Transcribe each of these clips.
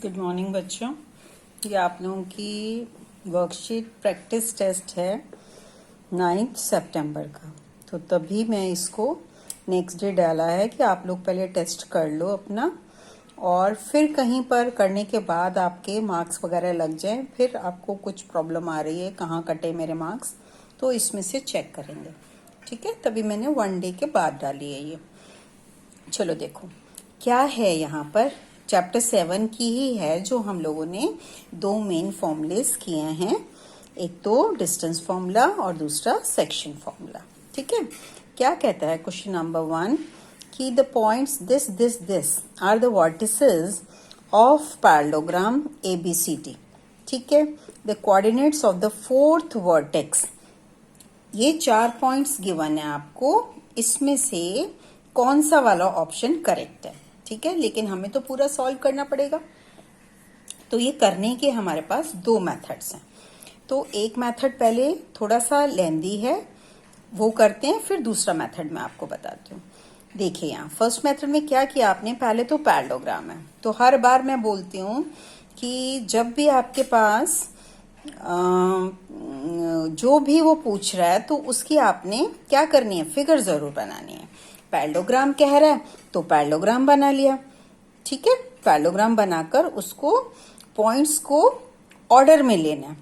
Good morning बच्चों। ये आप लोगों की वर्कशीट प्रैक्टिस टेस्ट है 9 सितंबर का। तो तभी मैं इसको नेक्स्ट डे डाला है कि आप लोग पहले टेस्ट कर लो अपना, और फिर कहीं पर करने के बाद आपके मार्क्स वगैरह लग जाएं। फिर आपको कुछ प्रॉब्लम आ रही है कहाँ कटे मेरे मार्क्स, तो इसमें से चेक करेंगे। ठीक है, तभी मैंने 1 डे के बाद डाली है ये। चलो देखो क्या है यहाँ पर। चैप्टर 7 की ही है जो हम लोगों ने दो मेन फॉर्मूलेस किए हैं, एक तो डिस्टेंस फॉर्मूला और दूसरा सेक्शन फॉर्मूला। ठीक है, क्या कहता है क्वेश्चन नंबर 1 कि the points this are the vertices of parallelogram ABCD। ठीक है, the coordinates of the fourth vertex. ये 4 पॉइंट्स गिवन है आपको, इसमें से कौन सा वाला ऑप्शन करेक्ट है। ठीक है, लेकिन हमें तो पूरा सॉल्व करना पड़ेगा। तो ये करने के हमारे पास दो मेथड्स हैं। तो एक मेथड पहले थोड़ा सा लेंदी है, वो करते हैं, फिर दूसरा मेथड मैं आपको बताती हूँ। देखिए यहाँ फर्स्ट मेथड में क्या किया आपने, पहले तो पैरेललोग्राम है। तो हर बार मैं बोलती हूँ कि जब भी आपके पास जो भी वो पूछ रहा है तो उसकी आपने क्या करनी है, फिगर जरूर बनानी है। पैरेललोग्राम कह रहा है तो पैरेललोग्राम बना लिया। ठीक है, पैरेललोग्राम बनाकर उसको पॉइंट्स को ऑर्डर में लेना है,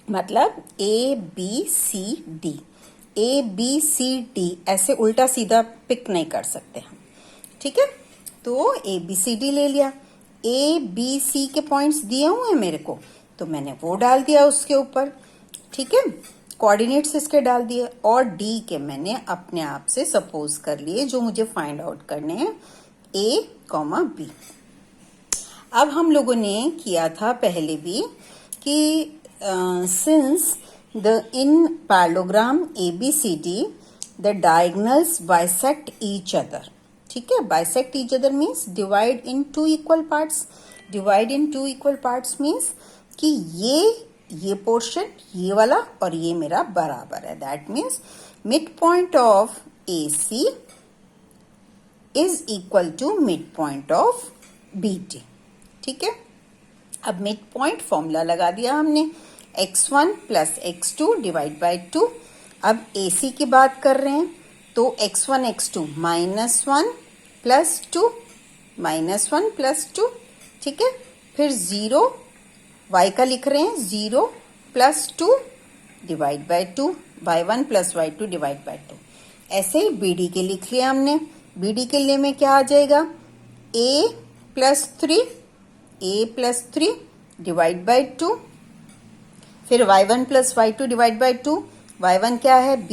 मतलब ABCD ABCD ऐसे उल्टा सीधा पिक नहीं कर सकते हम। ठीक है, तो ABCD ले लिया। ABC के पॉइंट्स दिए हुए हैं मेरे को, तो मैंने वो डाल दिया उसके ऊपर। ठीक है, कोऑर्डिनेट्स इसके डाल दिए, और D के मैंने अपने आप से सपोज कर लिए जो मुझे फाइंड आउट करने हैं, A, B। अब हम लोगों ने किया था पहले भी कि since the in parallelogram ABCD the diagonals bisect each other. ठीक है, bisect each other means divide in two equal parts. Divide in two equal parts means कि ये पोर्शन ये वाला और ये मेरा बराबर है। That means mid point of AC is equal to mid point of BD। ठीक है, अब मिड पॉइंट फॉर्मूला लगा दिया हमने, x1 plus x2 divide by 2। अब AC की बात कर रहे हैं तो x1 x2 -1 प्लस 2 -1 प्लस 2। ठीक है, फिर 0 y का लिख रहे हैं, 0 plus 2 divide by 2, y1 plus y2 divide by 2। ऐसे ही BD के लिख लिया हमने। BD के लिए में क्या आ जाएगा, A प्लस 3 डिवाइड बाई 2। फिर y1 plus y2 divide by 2। y1 क्या है, B,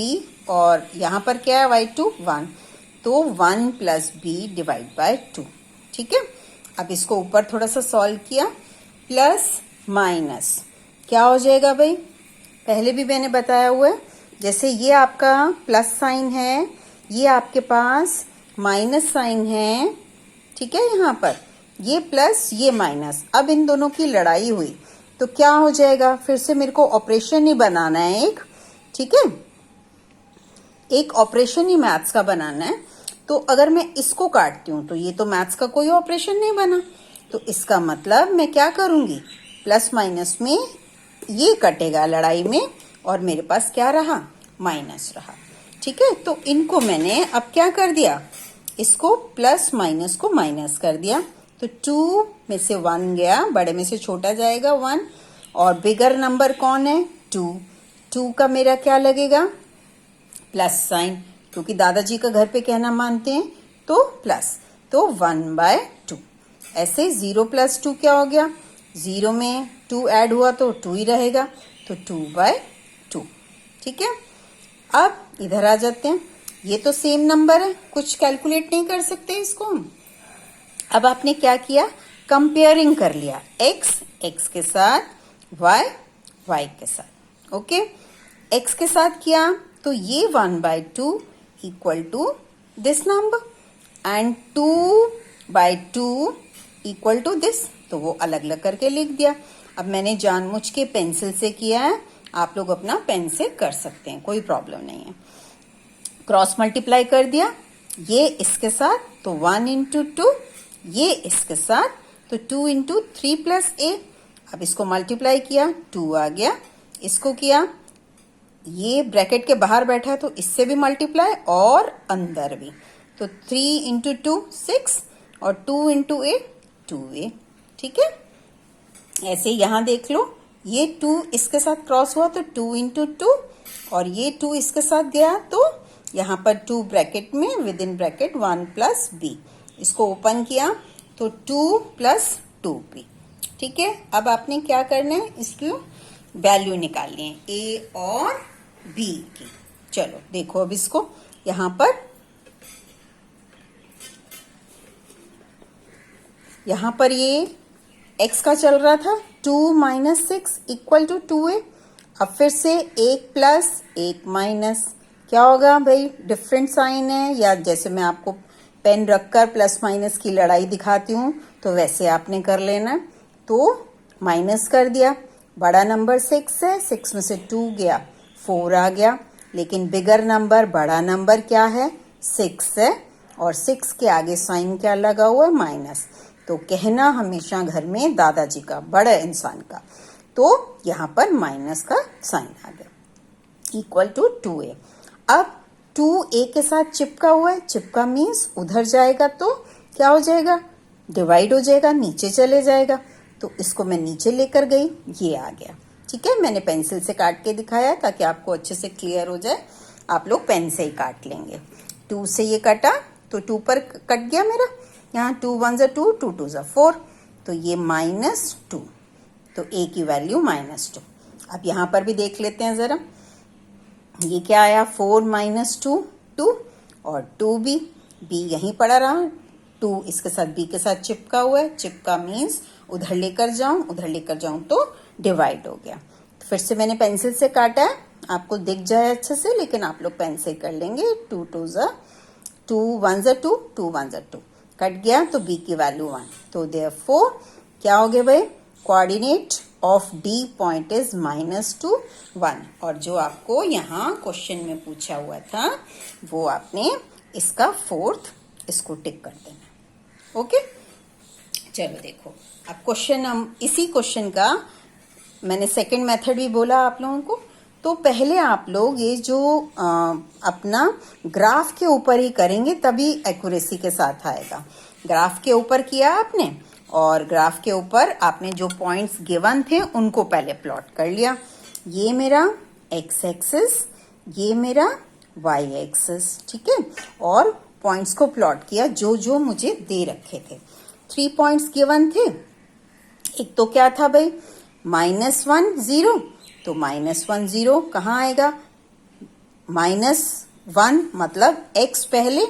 और यहाँ पर क्या है y2 1, तो 1 प्लस B डिवाइड बाई 2। ठीक है, अब इसको ऊपर थोड़ा सा सॉल्व किया, प्लस माइनस क्या हो जाएगा भाई, पहले भी मैंने बताया हुआ है, जैसे ये आपका प्लस साइन है, ये आपके पास माइनस साइन है। ठीक है, यहाँ पर ये प्लस ये माइनस, अब इन दोनों की लड़ाई हुई तो क्या हो जाएगा, फिर से मेरे को ऑपरेशन ही बनाना है एक। ठीक है, एक ऑपरेशन ही मैथ्स का बनाना है। तो अगर मैं इसको काटती हूँ तो ये तो मैथ्स का कोई ऑपरेशन नहीं बना, तो इसका मतलब मैं क्या करूंगी, प्लस माइनस में ये कटेगा लड़ाई में, और मेरे पास क्या रहा, माइनस रहा। ठीक है, तो इनको मैंने अब क्या कर दिया, इसको प्लस माइनस को माइनस कर दिया। तो 2 में से 1 गया, बड़े में से छोटा जाएगा 1, और बिगर नंबर कौन है, 2 का मेरा क्या लगेगा, प्लस साइन, क्योंकि दादाजी का घर पे कहना मानते हैं तो प्लस, तो 1/2। ऐसे 0 प्लस 2 क्या हो गया, 0 में 2 ऐड हुआ तो 2 ही रहेगा, तो 2/2। ठीक है, अब इधर आ जाते हैं, ये तो सेम नंबर है, कुछ कैलकुलेट नहीं कर सकते इसको हम। अब आपने क्या किया, कंपेयरिंग कर लिया, x के साथ, y के साथ। ओके, x के साथ किया तो ये 1/2 equal to this number and 2/2 equal to this, तो वो अलग अलग करके लिख दिया। अब मैंने जानबूझ के पेंसिल से किया है, आप लोग अपना पेन से कर सकते हैं, कोई प्रॉब्लम नहीं है। क्रॉस मल्टीप्लाई कर दिया, ये इसके साथ तो 1 into 2, ये इसके साथ तो 2 इंटू 3 प्लस ए। अब इसको मल्टीप्लाई किया, 2 आ गया। इसको किया, ये ब्रैकेट के बाहर बैठा है तो इससे भी मल्टीप्लाई और अंदर भी। तो 3 इंटू 2 6 और 2 इंटू ए 2a। ठीक है, ऐसे यहां देख लो, ये 2 इसके साथ क्रॉस हुआ तो 2 इंटू 2 और ये 2 इसके साथ गया तो यहाँ पर 2 ब्रैकेट में within bracket 1 plus B. इसको ओपन किया तो 2 प्लस 2b। ठीक है, अब आपने क्या करना है, इसकी वैल्यू निकालनी है ए और बी की। चलो देखो, अब इसको यहाँ पर ये x का चल रहा था, 2 माइनस 6 इक्वल टू 2a। अब फिर से 1 प्लस 1 माइनस, क्या होगा भाई, डिफरेंट साइन है, या जैसे मैं आपको पेन रखकर प्लस माइनस की लड़ाई दिखाती हूँ तो वैसे आपने कर लेना। तो माइनस कर दिया, बड़ा नंबर 6 है, 6 में से 2 गया 4 आ गया, लेकिन बिगर नंबर, बड़ा नंबर क्या है, 6 है, और 6 के आगे साइन क्या लगा हुआ है, माइनस। तो कहना हमेशा घर में दादाजी का, बड़े इंसान का। तो यहाँ पर माइनस का साइन आ गया, इक्वल टू 2a। अब 2a के साथ चिपका हुआ है, चिपका मीन्स उधर जाएगा तो क्या हो जाएगा, डिवाइड हो जाएगा, नीचे चले जाएगा। तो इसको मैं नीचे लेकर गई, ये आ गया। ठीक है, मैंने पेंसिल से काट के दिखाया ताकि आपको अच्छे से क्लियर हो जाए। आप लोग पेन से ही काट लेंगे। 2 से ये कटा तो 2 पर कट गया मेरा, यहाँ 2 1 ज़ा 2, 2 2 ज़ा 4, तो ये -2, तो a की वैल्यू -2। अब यहाँ पर भी देख लेते हैं जरा, ये क्या आया, 4 माइनस 2 2 और 2b, b यहीं पड़ा रहा, 2 इसके साथ b के साथ चिपका हुआ है, चिपका मीन्स उधर लेकर जाऊं तो डिवाइड हो गया। तो फिर से मैंने पेंसिल से काटा है, आपको दिख जाए अच्छे से, लेकिन आप लोग पेन से कर लेंगे। 2 2 ज़ा 2 1 ज़ा 2, 2 1 ज़ा 2, कट गया तो b की वैल्यू 1। तो देयरफॉर क्या हो गया भाई, coordinate of d point is -2 1। और जो आपको यहाँ क्वेश्चन में पूछा हुआ था वो आपने इसका 4th इसको टिक कर देना। ओके, चलो देखो, अब क्वेश्चन, हम इसी क्वेश्चन का मैंने सेकंड मेथड भी बोला आप लोगों को। तो पहले आप लोग ये जो अपना ग्राफ के ऊपर ही करेंगे तभी एक्यूरेसी के साथ आएगा। ग्राफ के ऊपर किया आपने, और ग्राफ के ऊपर आपने जो पॉइंट्स गिवन थे उनको पहले प्लॉट कर लिया। ये मेरा x एक्सिस, ये मेरा y एक्सिस। ठीक है, और पॉइंट्स को प्लॉट किया जो जो मुझे दे रखे थे। 3 पॉइंट्स गिवन थे। एक तो क्या था भाई, -1 0, तो -1 0 कहाँ आएगा, -1 मतलब x पहले,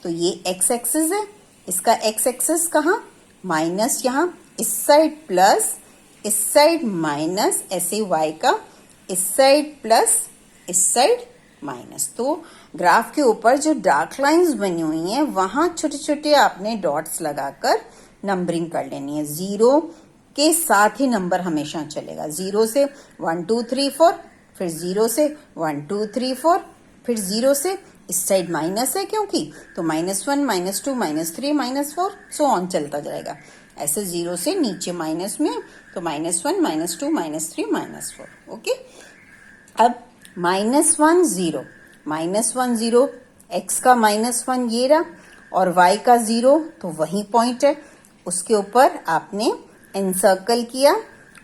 तो ये x एक्सिस है, इसका x एक्सिस कहाँ, माइनस यहाँ इस साइड प्लस इस साइड माइनस, ऐसे y का इस साइड प्लस इस साइड माइनस। तो ग्राफ के ऊपर जो डार्क लाइंस बनी हुई हैं वहां छोटे छोटे आपने डॉट्स लगाकर नंबरिंग कर लेनी है। 0 के साथ ही नंबर हमेशा चलेगा, 0 से 1 2 3 4, फिर 0 से 1 2 3 4, फिर 0 से इस साइड माइनस है क्योंकि, तो -1 -2 -3 -4 सो ऑन चलता जाएगा। ऐसे 0 से नीचे माइनस में, तो -1 -2 -3 -4। ओके, अब -1 0 -1 0, x का -1 ये रहा, और y का 0 तो वही पॉइंट है, उसके ऊपर आपने एनसर्कल किया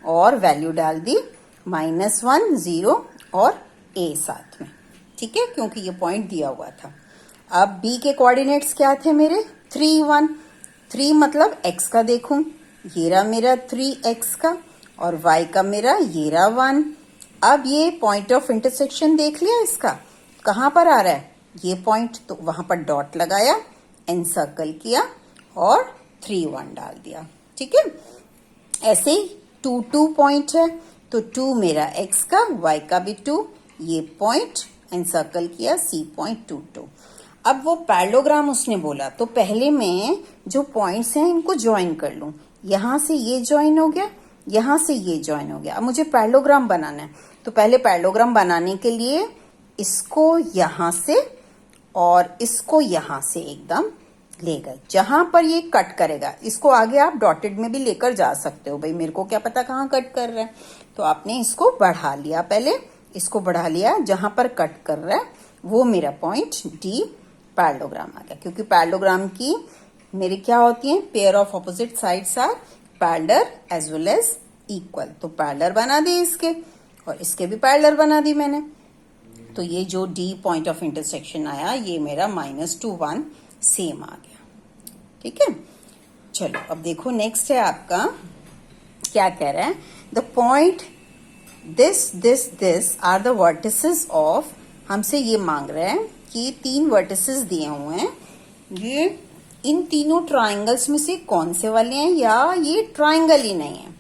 और वैल्यू डाल दी -1 0 और a साथ में। ठीक है, क्योंकि ये पॉइंट दिया हुआ था। अब b के कोऑर्डिनेट्स क्या थे मेरे, 3 1, 3 मतलब x का देखूं, ये रहा मेरा 3x का, और y का मेरा ये रहा 1। अब ये पॉइंट ऑफ इंटरसेक्शन देख लिया, इसका कहाँ पर आ रहा है, ये पॉइंट, तो वहां पर डॉट लगाया, एनसर्कल किया और 3 1 डाल दिया। ठीक है, ऐसे ही 2 2 पॉइंट है, तो 2 मेरा x का, y का भी 2, ये पॉइंट एनसर्कल किया, C पॉइंट 2 2। अब वो पैरेललोग्राम उसने बोला, तो पहले मैं जो पॉइंट्स हैं इनको ज्वाइन कर लूं। यहां से ये ज्वाइन हो गया, यहां से ये ज्वाइन हो गया। अब मुझे पैरेललोग्राम बनाना है, तो पहले पैरेललोग्राम बनाने के लिए इसको यहां से और इसको यहां से एकदम ले गए। जहां पर ये कट करेगा, इसको आगे आप डॉटेड में भी लेकर जा सकते हो, भाई मेरे को क्या पता कहाँ कट कर रहा है, तो आपने इसको बढ़ा लिया, पहले इसको बढ़ा लिया, जहां पर कट कर रहा है वो मेरा पॉइंट डी पैरेललोग्राम आ गया। क्योंकि पैरेललोग्राम की मेरी क्या होती है, pair of opposite sides are parallel as well as equal, तो पैरेलल बना दी इसके और इसके भी पैरेलल बना दी मैंने। तो ये जो डी पॉइंट ऑफ इंटरसेक्शन आया ये मेरा -2 1 सेम आ गया। ठीक है, चलो अब देखो नेक्स्ट है आपका, क्या कह रहा है, the point this are the vertices of, हमसे ये मांग रहा है कि 3 वर्टिसेस दिए हुए हैं, ये इन तीनों ट्राइंगल्स में से कौन से वाले हैं, या ये ट्राइंगल ही नहीं है।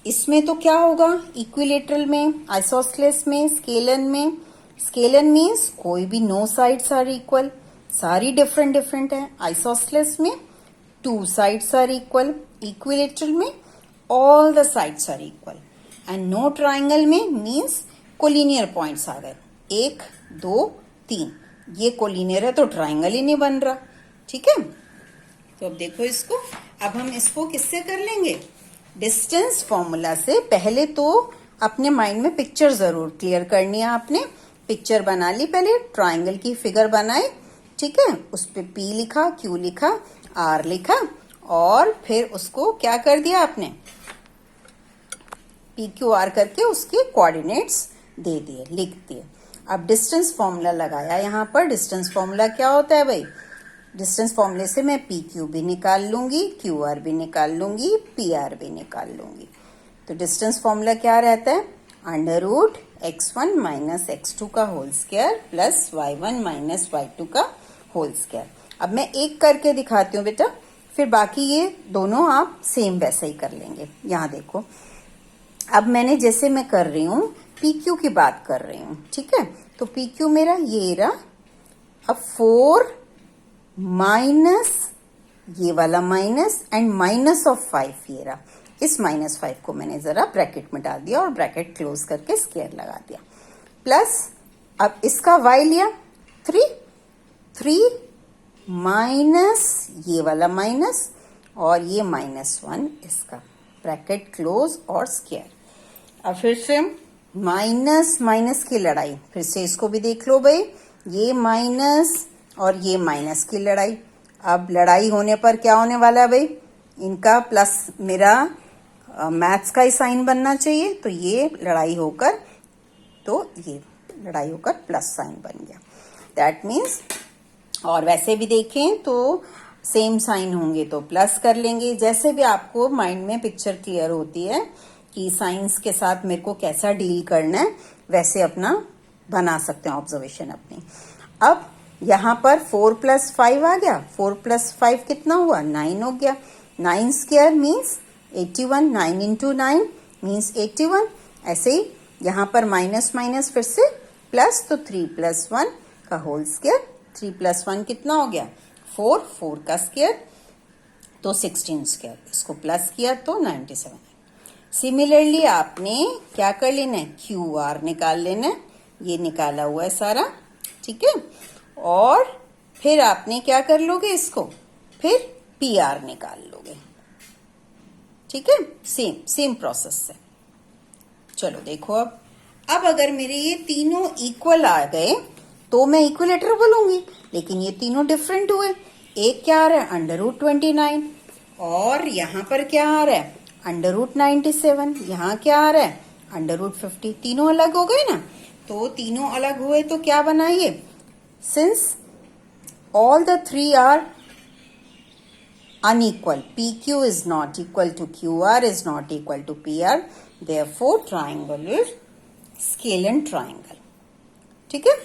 इसमें तो क्या होगा, इक्विलेटरल में, आइसोसेलेस में, स्केलन में। स्केलन मीन्स कोई भी नो साइड्स आर इक्वल, सारी डिफरेंट डिफरेंट है। आइसोसेलेस में 2 साइड्स आर इक्वल, इक्विलेटरल में all the sides are equal, and no triangle में मीन्स कोलिनियर पॉइंट्स आ गए, 1 2 3, ये कोलिनियर है तो ट्राइंगल ही नहीं बन रहा। ठीक है, तो अब देखो इसको, अब हम इसको किससे कर लेंगे, डिस्टेंस फॉर्मूला से। पहले तो अपने माइंड में पिक्चर जरूर क्लियर करनी है आपने, पिक्चर बना ली, पहले ट्राइंगल की फिगर बनाई, ठीक है, उस पे P लिखा, Q लिखा, R लिखा, और फिर उसको क्या कर दिया आपने, PQR करके उसके कोऑर्डिनेट्स दे दिए, लिख दिए। अब डिस्टेंस फॉर्मूला लगाया, यहाँ पर डिस्टेंस फॉर्मूला क्या होता है भाई, डिस्टेंस फॉर्मूले से मैं PQ भी निकाल लूंगी, QR भी निकाल लूंगी, PR भी निकाल लूंगी। तो डिस्टेंस फॉर्मूला क्या रहता है, √x1 - x2 का whole square plus y1 - y2 का होल स्क्वायर। अब मैं एक करके दिखाती हूँ बेटा, फिर बाकी ये दोनों आप सेम वैसे ही कर लेंगे। यहाँ देखो, अब मैंने जैसे मैं कर रही हूँ PQ की बात कर रही हूँ, ठीक है, तो PQ मेरा ये रहा, अब 4 माइनस ये वाला माइनस एंड -5 ये रहा, इस -5 को मैंने जरा ब्रैकेट में डाल दिया और ब्रैकेट क्लोज करके स्क्वायर लगा दिया, प्लस अब इसका y लिया 3 माइनस ये वाला माइनस और ये -1 इसका, ब्रैकेट क्लोज और स्क्वायर। अब फिर से माइनस माइनस की लड़ाई, फिर से इसको भी देख लो भाई, ये माइनस और ये माइनस की लड़ाई। अब लड़ाई होने पर क्या होने वाला है भाई, इनका प्लस, मेरा मैथ्स का ही साइन बनना चाहिए, तो ये लड़ाई होकर, तो ये लड़ाई होकर प्लस साइन बन गया, दैट मीन्स। और वैसे भी देखें तो सेम साइन होंगे तो प्लस कर लेंगे, जैसे भी आपको माइंड में पिक्चर क्लियर होती है कि साइंस के साथ मेरे को कैसा डील करना है, वैसे अपना बना सकते हैं ऑब्जर्वेशन अपनी। अब यहाँ पर 4 + 5 आ गया, 4 + 5 कितना हुआ, 9 हो गया, 9 स्क्वायर मीन्स 81, 9 × 9 मीन्स 81। ऐसे ही यहाँ पर माइनस माइनस फिर से प्लस, तो 3 + 1 का होल स्क्वायर, 3 + 1 कितना हो गया 4, 4 का स्क्वायर तो 16 स्क्वायर, इसको प्लस किया तो 97। सिमिलरली आपने क्या कर लेना है, QR निकाल लेना है, ये निकाला हुआ है सारा, ठीक है, और फिर आपने क्या कर लोगे इसको, फिर PR निकाल लोगे, ठीक है, सेम प्रोसेस से। चलो देखो, अब अगर मेरे ये तीनों इक्वल आ गए तो मैं इक्विलेटर बोलूंगी, लेकिन ये तीनों डिफरेंट हुए। एक क्या आ रहा है, √29, और यहाँ पर क्या आ रहा है, √97, यहाँ क्या आ रहा है, √50। तीनों अलग हो गए ना, तो तीनों अलग हुए तो क्या बनाइए, since all the 3 are unequal, PQ is not equal to QR is not equal to PR, therefore triangle is scalene triangle। ठीक है,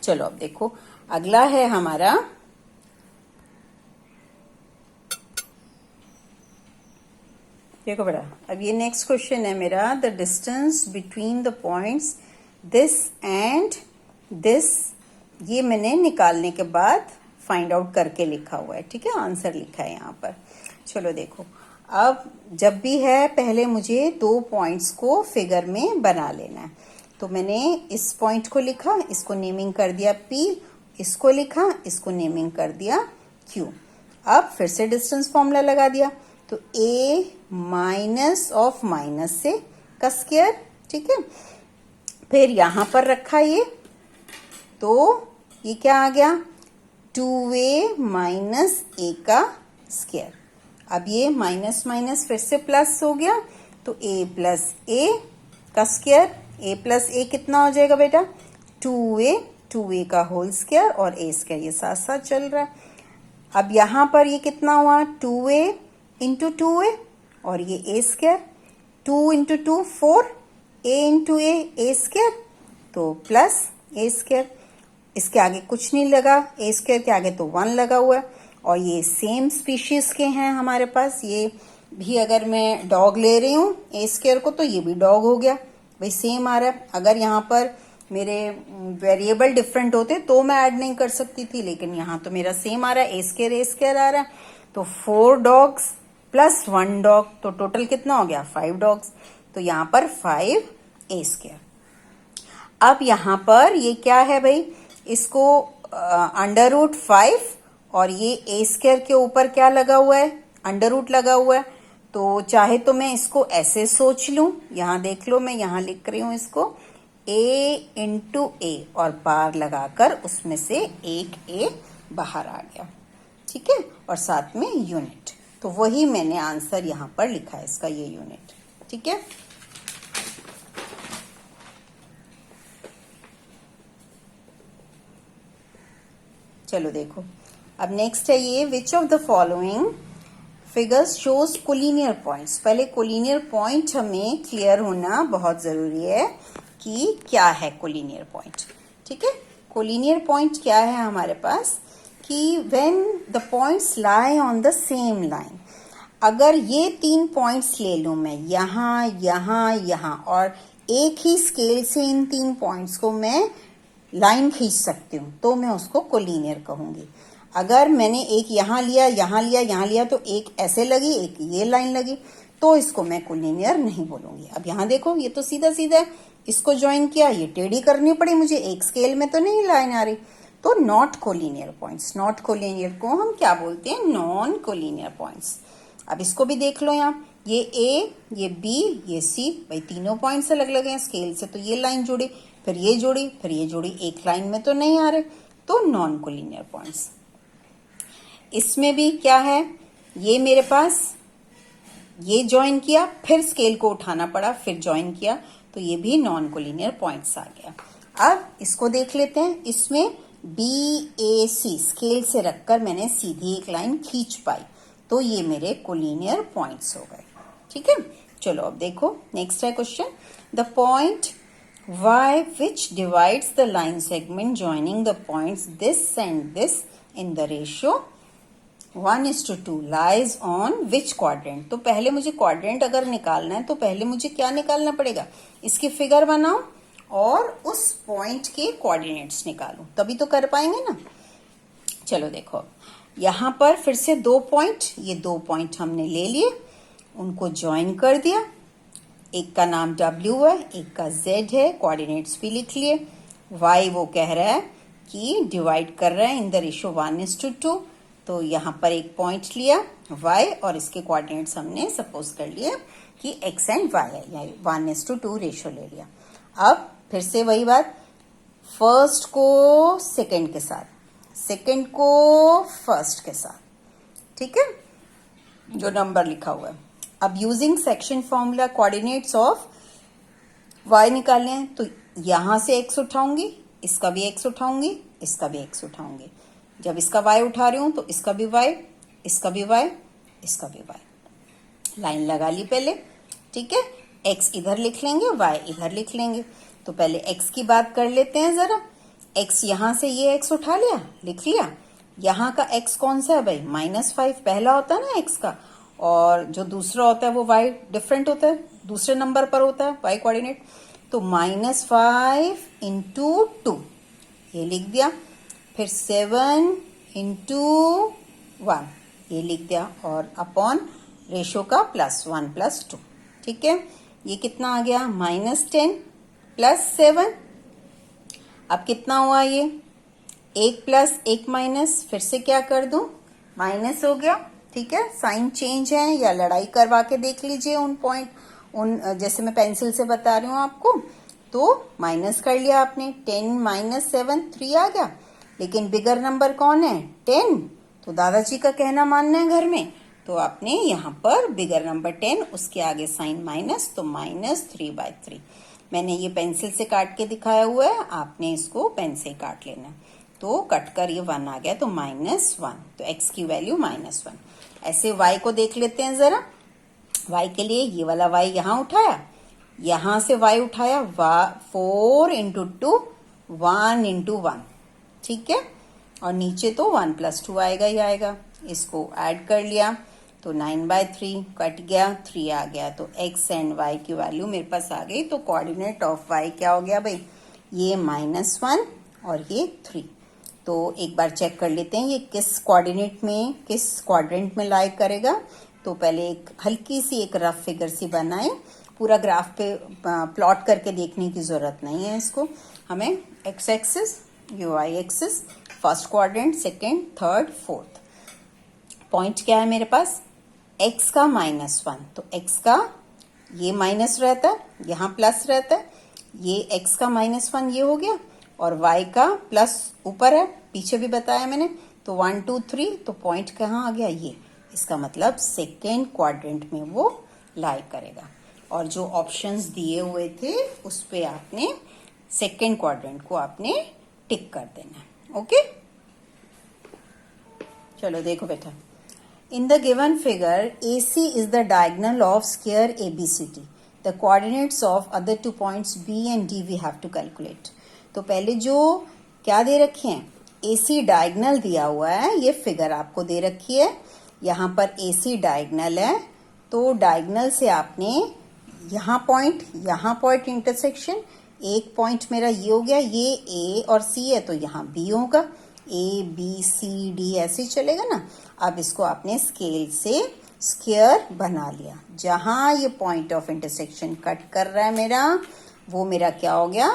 चलो अब देखो अगला है हमारा, देखो बेटा, अब ये नेक्स्ट क्वेश्चन है मेरा, the distance between the points this and this, ये मैंने निकालने के बाद फाइंड आउट करके लिखा हुआ है, ठीक है, आंसर लिखा है यहाँ पर। चलो देखो, अब जब भी है पहले मुझे 2 पॉइंट्स को फिगर में बना लेना है, तो मैंने इस पॉइंट को लिखा, इसको नेमिंग कर दिया P, इसको लिखा, इसको नेमिंग कर दिया क्यू। अब फिर से डिस्टेंस फॉर्मूला लगा दिया, तो a माइनस ऑफ माइनस से का स्क्वायर, ठीक है। फिर यहां पर रखा ये, तो ये क्या आ गया, 2a माइनस a का स्क्वायर। अब ये माइनस माइनस फिर से प्लस हो गया, तो a प्लस a का स्क्वायर, a प्लस a कितना हो जाएगा बेटा, 2a का होल स्क्वायर और a स्क्वायर ये साथ साथ चल रहा है। अब यहां पर ये कितना हुआ, 2a इंटू 2a और ये a square, 2 into 2 4, a into a square, तो प्लस a स्क्वायर। इसके आगे कुछ नहीं लगा, a स्क्वायर के आगे तो 1 लगा हुआ है, और ये सेम स्पीशीज के हैं हमारे पास। ये भी अगर मैं डॉग ले रही हूँ a स्क्वायर को, तो ये भी डॉग हो गया, भाई सेम आ रहा है। अगर यहाँ पर मेरे वेरिएबल डिफरेंट होते तो मैं ऐड नहीं कर सकती थी, लेकिन यहाँ तो मेरा सेम आ रहा है, a स्क्वायर आ रहा है। तो 4 डॉग्स प्लस 1 डॉग, तो टोटल कितना हो गया, 5 डॉग्स। तो यहाँ पर 5a स्क्वायर। अब यहाँ पर ये क्या है भाई, इसको अंडर रूट 5 और ये a स्क्वायर के ऊपर क्या लगा हुआ है, अंडर रूट लगा हुआ है। तो चाहे तो मैं इसको ऐसे सोच लूं, यहां देख लो मैं यहां लिख रही हूं इसको a इंटू a और पार लगाकर उसमें से एक a बाहर आ गया, ठीक है, और साथ में यूनिट। तो वही मैंने आंसर यहां पर लिखा है इसका, ये यूनिट, ठीक है। चलो देखो, अब नेक्स्ट है ये, which of the following figures shows collinear points. पहले कोलिनियर पॉइंट हमें क्लियर होना बहुत जरूरी है कि क्या है कोलिनियर पॉइंट, ठीक है। कोलिनियर पॉइंट क्या है हमारे पास, कि when the points lie on the same line. अगर ये 3 पॉइंट्स ले लूं मैं, यहां यहां यहां, और एक ही स्केल से इन 3 पॉइंट्स को मैं लाइन खींच सकती हूँ, तो मैं उसको कोलिनियर कहूंगी। अगर मैंने एक यहाँ लिया, यहाँ लिया, यहाँ लिया, तो एक ऐसे लगी, एक ये लाइन लगी, तो इसको मैं कोलिनियर नहीं बोलूंगी। अब यहाँ देखो, ये तो सीधा सीधा है, इसको ज्वाइन किया, ये टेढ़ी करनी पड़ी मुझे, एक स्केल में तो नहीं लाइन आ रही, तो not collinear points. Not collinear को हम क्या बोलते हैं, नॉन कोलिनियर पॉइंट्स। अब इसको भी देख लो, यहाँ ये a, ये b, ये c, भाई तीनों पॉइंट्स अलग अलग हैं स्केल से, तो ये लाइन जुड़ी, फिर ये जोड़ी, फिर ये जोड़ी, एक लाइन में तो नहीं आ रहे, तो नॉन कोलिनियर पॉइंट्स। इसमें भी क्या है, ये मेरे पास ये ज्वाइन किया, फिर स्केल को उठाना पड़ा, फिर ज्वाइन किया, तो ये भी नॉन कोलिनियर पॉइंट्स आ गया। अब इसको देख लेते हैं, इसमें BAC स्केल से रखकर मैंने सीधी एक लाइन खींच पाई, तो ये मेरे कोलिनियर पॉइंट्स हो गए, ठीक है। चलो अब देखो, नेक्स्ट है question, the point y which divides the line segment joining the points this and this in the ratio 1:2 lies on which quadrant। तो पहले मुझे क्वाड्रेंट अगर निकालना है, तो पहले मुझे क्या निकालना पड़ेगा, इसकी फिगर बनाओ और उस पॉइंट के कोऑर्डिनेट्स निकालो, तभी तो कर पाएंगे ना। चलो देखो, यहां पर फिर से 2 पॉइंट, ये 2 पॉइंट हमने ले लिए, उनको ज्वाइन कर दिया, एक का नाम W है, एक का Z है, कोऑर्डिनेट्स भी लिख लिए। Y वो कह रहा है कि डिवाइड कर रहा है इन द रेशियो 1:2, तो यहाँ पर एक पॉइंट लिया Y और इसके कोऑर्डिनेट्स हमने सपोज कर लिए कि X एंड Y है, यानी 1:2 रेशियो ले लिया। अब फिर से वही बात, फर्स्ट को सेकंड के साथ, सेकंड को फर्स्ट के साथ, ठीक है, जो नंबर लिखा हुआ है। अब using section formula coordinates of y निकालने हैं, तो यहां से x उठाऊंगी, इसका भी x उठाऊंगी, इसका भी x उठाऊंगी। जब इसका y उठा रही हूं, तो इसका भी y, इसका भी y, इसका भी y, लाइन लगा ली पहले, ठीक है। x इधर लिख लेंगे, y इधर लिख लेंगे। तो पहले x की बात कर लेते हैं जरा। x यहां से ये x उठा लिया, लिख लिया। यहाँ का x कौन सा है भाई, -5 पहला होता है ना x का, और जो दूसरा होता है वो y डिफरेंट होता है, दूसरे नंबर पर होता है y कोऑर्डिनेट। तो -5 इंटू 2 ये लिख दिया, फिर 7 इंटू 1 ये लिख दिया, और अपॉन रेशो का +1 + 2, ठीक है। ये कितना आ गया, -10 + 7। अब कितना हुआ ये, 1 + 1 - फिर से क्या कर दूं, माइनस हो गया, ठीक है। साइन चेंज है या लड़ाई करवा के देख लीजिए उन पॉइंट, उन जैसे मैं पेंसिल से बता रही हूँ आपको। तो माइनस कर लिया आपने, 10 माइनस 7 3 आ गया। लेकिन बिगर नंबर कौन है? 10। तो दादाजी का कहना मानना है घर में, तो आपने यहाँ पर बिगर नंबर 10, उसके आगे साइन माइनस, तो -3/3। मैंने ये पेंसिल से काट के दिखाया हुआ है, आपने इसको पेन से काट लेना। तो कटकर ये 1 आ गया, तो -1, तो x की वैल्यू -1। ऐसे y को देख लेते हैं जरा। y के लिए ये वाला y यहाँ उठाया, यहां से y उठाया, 4 इंटू 2 1 इंटू 1, ठीक है। और नीचे तो 1 + 2 आएगा ही आएगा। इसको ऐड कर लिया तो 9/3 कट गया, 3 आ गया। तो x एंड y की वैल्यू मेरे पास आ गई। तो कोऑर्डिनेट ऑफ y क्या हो गया भाई? ये -1 और ये 3। तो एक बार चेक कर लेते हैं ये किस कोऑर्डिनेट में, किस क्वाड्रेंट में लाई करेगा। तो पहले एक हल्की सी एक रफ फिगर सी बनाए, पूरा ग्राफ पे प्लॉट करके देखने की जरूरत नहीं है इसको। हमें x एक्सिस, ये y axis, first quadrant, second, third, fourth. Point क्या है मेरे पास? x का -1, तो x का ये माइनस रहता है, यहाँ प्लस रहता है। ये x का -1 ये हो गया, और y का प्लस ऊपर है, पीछे भी बताया मैंने। तो 1 2 3, तो पॉइंट कहाँ आ गया? ये। इसका मतलब सेकेंड क्वाड्रेंट में वो लाई करेगा। और जो ऑप्शंस दिए हुए थे उस पे आपने सेकेंड क्वाड्रेंट को आपने टिक कर देना। ओके, चलो देखो बेटा। In the given figure, AC is the diagonal of square ABCD. The coordinates of other 2 points B and D we have to calculate. तो पहले जो क्या दे रखे हैं? AC डायगनल दिया हुआ है, ये फिगर आपको दे रखी है। यहाँ पर AC डायगनल है, तो डायगनल से आपने यहाँ पॉइंट इंटरसेक्शन, एक पॉइंट मेरा ये हो गया, ये A और C है, तो यहाँ B होगा। A B C D ऐसे चलेगा ना। अब इसको आपने स्केल से स्क्वायर बना लिया। जहां ये पॉइंट ऑफ इंटरसेक्शन कट कर रहा है मेरा, वो मेरा क्या हो गया?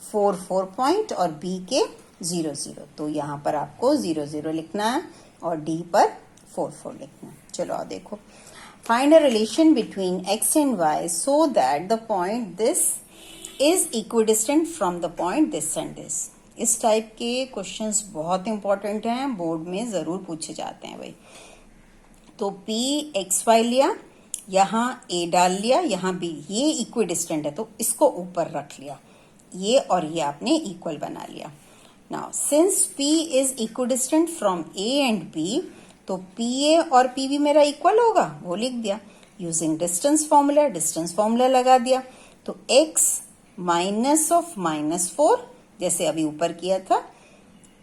4 4 पॉइंट, और B के 0 0। तो यहाँ पर आपको 0 0 लिखना है और D पर 4 4 लिखना है। चलो आओ देखो। Find a relation between x and y so that the point this is equidistant from the point this and this. इस टाइप के क्वेश्चंस बहुत इंपॉर्टेंट हैं, बोर्ड में जरूर पूछे जाते हैं भाई। तो P XY लिया, यहाँ A डाल लिया, यहाँ B, ये इक्विडिस्टेंट है तो इसको ऊपर रख लिया, ये और ये आपने इक्वल बना लिया। Now since P is equidistant from A and B, तो PA और PB मेरा इक्वल होगा, वो लिख दिया। यूजिंग डिस्टेंस फॉर्मूला लगा दिया। तो x माइनस ऑफ -4, जैसे अभी ऊपर किया था,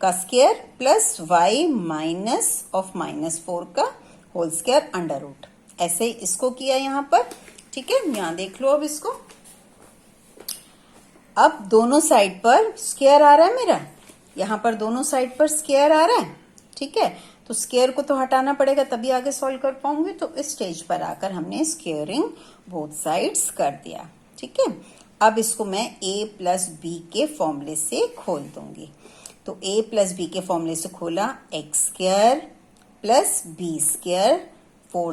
का square plus y minus of -4 का होल स्क्वायर अंडर रूट, ऐसे इसको किया यहाँ पर। ठीक है, यहाँ देख लो। अब इसको, अब दोनों साइड पर स्क्वायर आ रहा है मेरा, यहाँ पर दोनों साइड पर स्क्वायर आ रहा है। ठीक है, तो स्क्वायर को तो हटाना पड़ेगा तभी आगे सॉल्व कर पाऊंगी। तो इस स्टेज पर आकर हमने स्क्वायरिंग बोथ साइड्स कर दिया। ठीक है, अब इसको मैं a प्लस बी के फॉर्मूले से खोल दूंगी। तो a प्लस बी के फॉर्मूले से खोला, X square plus B square, 4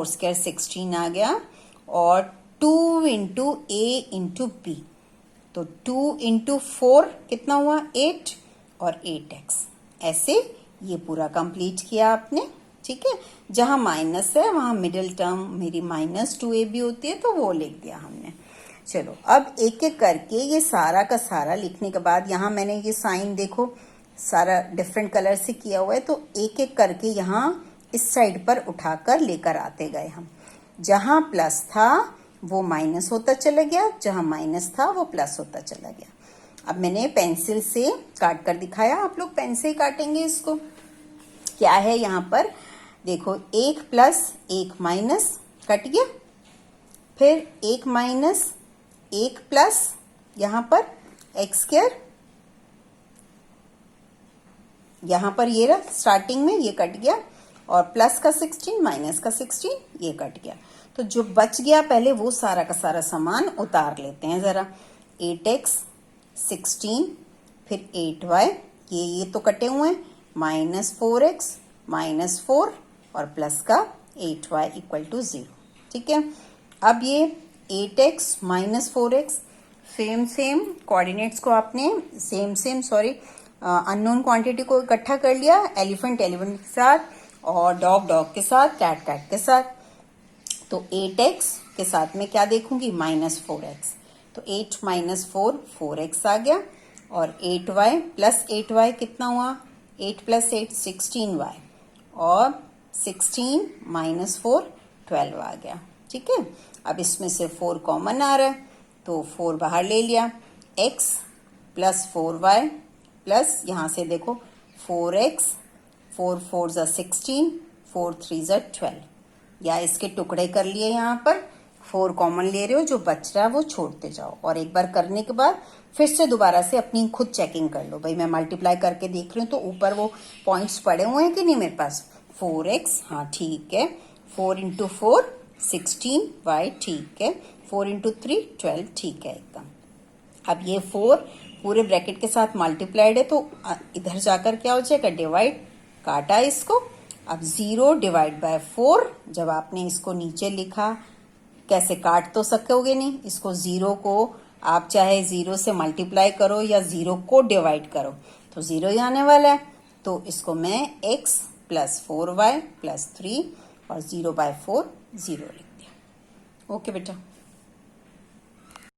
square 16 आ गया, और 2 इंटू a इंटू बी, तो 2 इंटू 4 कितना हुआ? 8, और 8x। ऐसे ये पूरा कंप्लीट किया आपने। ठीक है, जहां माइनस है वहां मिडिल टर्म मेरी -2ab होती है, तो वो लिख दिया हमने। चलो अब एक एक करके ये सारा का सारा लिखने के बाद, यहाँ मैंने ये साइन देखो सारा डिफरेंट कलर से किया हुआ है, तो एक एक करके यहाँ इस साइड पर उठाकर लेकर आते गए हम। जहां प्लस था वो माइनस होता चला गया, जहां माइनस था वो प्लस होता चला गया। अब मैंने पेंसिल से काट कर दिखाया, आप लोग पेन से ही काटेंगे इसको। क्या है यहाँ पर देखो, 1 प्लस 1 माइनस कट गया, फिर 1 माइनस 1 प्लस यहाँ पर एक्स स्क्वायर, यहाँ पर ये रहा स्टार्टिंग में, ये कट गया, और प्लस का 16 माइनस का 16 ये कट गया। तो जो बच गया पहले वो सारा का सारा सामान उतार लेते हैं जरा। 8x 16, फिर 8y, ये तो कटे हुए हैं, -4x -4 और प्लस का 8y इक्वल टू 0। ठीक है, अब ये 8x minus 4x same coordinates को आपने अननोन क्वांटिटी को इकट्ठा कर लिया, एलिफेंट के साथ और डॉग के साथ, कैट के साथ। तो 8x के साथ में क्या देखूंगी, -4x, तो 8 माइनस 4 4x आ गया, और 8y प्लस 8y कितना हुआ, 8 प्लस 8 16y, और 16 माइनस 4 12 आ गया। ठीक है, अब इसमें से 4 कॉमन आ रहा है, तो 4 बाहर ले लिया, x प्लस 4y प्लस यहाँ से देखो 4x, 4 4 ज़ा 16, 4 3 ज़ा 12, या इसके टुकड़े कर लिए, यहाँ पर 4 कॉमन ले रहे हो, जो बच रहा है वो छोड़ते जाओ, और एक बार करने के बाद फिर से दोबारा से अपनी खुद चेकिंग कर लो। भाई मैं मल्टीप्लाई करके देख रही हूँ तो ऊपर वो पॉइंट्स पड़े हुए हैं कि नहीं मेरे पास, 4x, हाँ ठीक है, 4 इंटू 4 16y, ठीक है, 4 इंटू 3 12, ठीक है एकदम। अब ये 4 पूरे ब्रैकेट के साथ मल्टीप्लाइड है, तो इधर जाकर क्या हो जाएगा, डिवाइड, काटा इसको। अब 0 डिवाइड बाय 4, जब आपने इसको नीचे लिखा, कैसे काट तो सकोगे नहीं इसको, 0 को आप चाहे 0 से मल्टीप्लाई करो या 0 को डिवाइड करो तो 0 ही आने वाला है। तो इसको मैं x प्लस 4y प्लस 3 और 0 बाय 4 0 लिख दिया। ओके बेटा।